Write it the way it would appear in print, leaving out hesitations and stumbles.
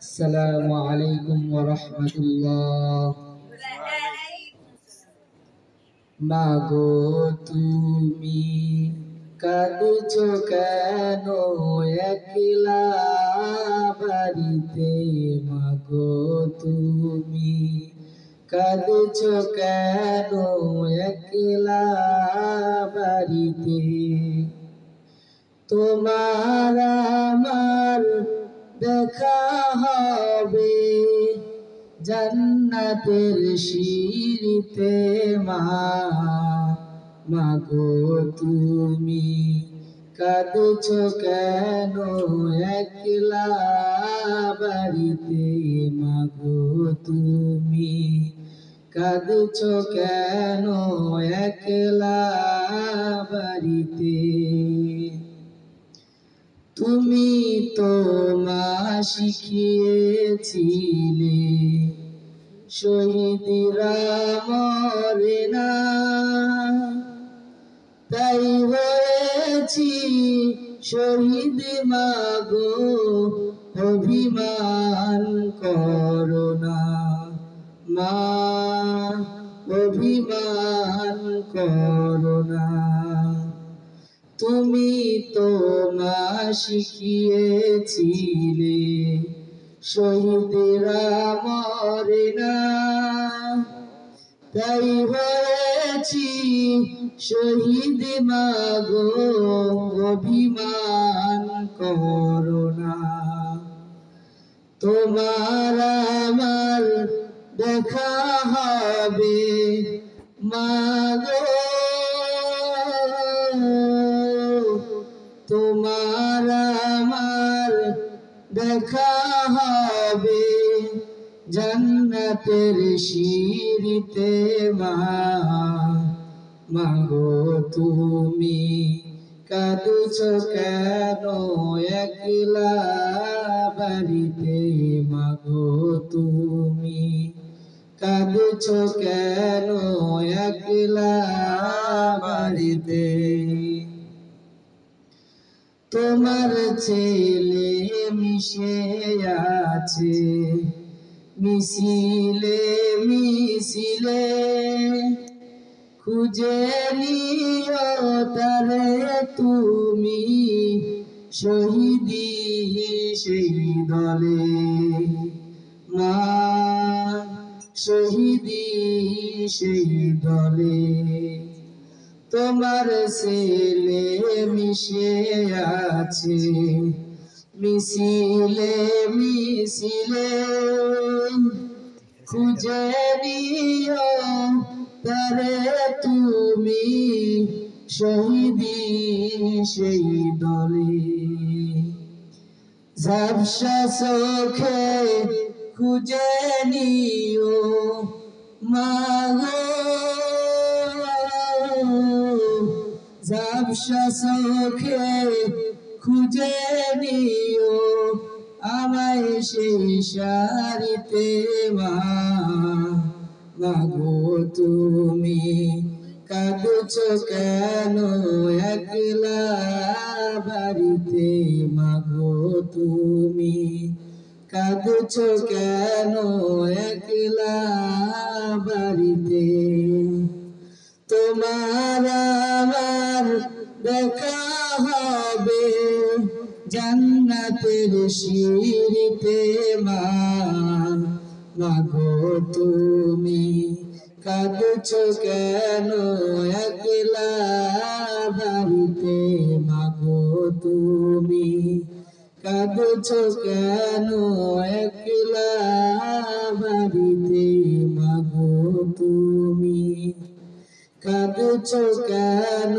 আসসালামু আলাইকুম ওয়া রাহমাতুল্লাহ। মাগো তুমি কাঁদছো কেন একলা বাড়িতে? মাগো তুমি কাঁদছো কেন একলা বাড়িতে? তোমার আমার দেখা হবে জান্নাতের সিঁড়িতে। মাগো তুমি কাঁদছো কেন একলা বাড়িতে? মাগো তুমি কাঁদছো কেন একলা বাড়িতে? তুমি তো মা শিখিয়েছিলে শহীদরা মরে না, তাই হয়েছি শহীদ। মাগো অভিমান করো না মা, অভিমান করো না। তুমি তো মা শিখিয়েছিলে শহীদরা মরে না, তাই হয়েছি শহীদ। মাগো অভিমান করো না। তোমার আমার দেখা হবে মাগো, তোমার আমার দেখা হবে জান্নাতের সিঁড়িতে। মাগো তুমি কাঁদছো কেন একলা বাড়িতে? মাগো তুমি কাঁদছো কেন একলা বাড়িতে? তোমার ছেলে মিশে আছে মিছিলে মিছিলে, খুঁজে নিও তারে তুমি শহীদি সেই দলে। মা শহীদি সেই দলে। তোমার ছেলে মিশে আছে মিছিলে মিছিলে, খুঁজে নিও তারে তুমি শহীদি সেই দলে। ঝাপসা চোখে খুঁজে নিও মাগো, ঝাপসা চোখে খুঁজে নিও আমায় সেই সারিতে। মাগো তুমি কাঁদছো কেন একলা বাড়িতে? মাগো তুমি কাঁদছো কেন একলা বাড়িতে? তোমার আমার দেখা হবে জান্নাতের সিঁড়িতে। মাগো তুমি কাঁদছো কেন একলা বাড়িতে? মাগো তুমি কাঁদছো কেন একলা বাড়িতে? মাগো তুমি কাঁদছো কেন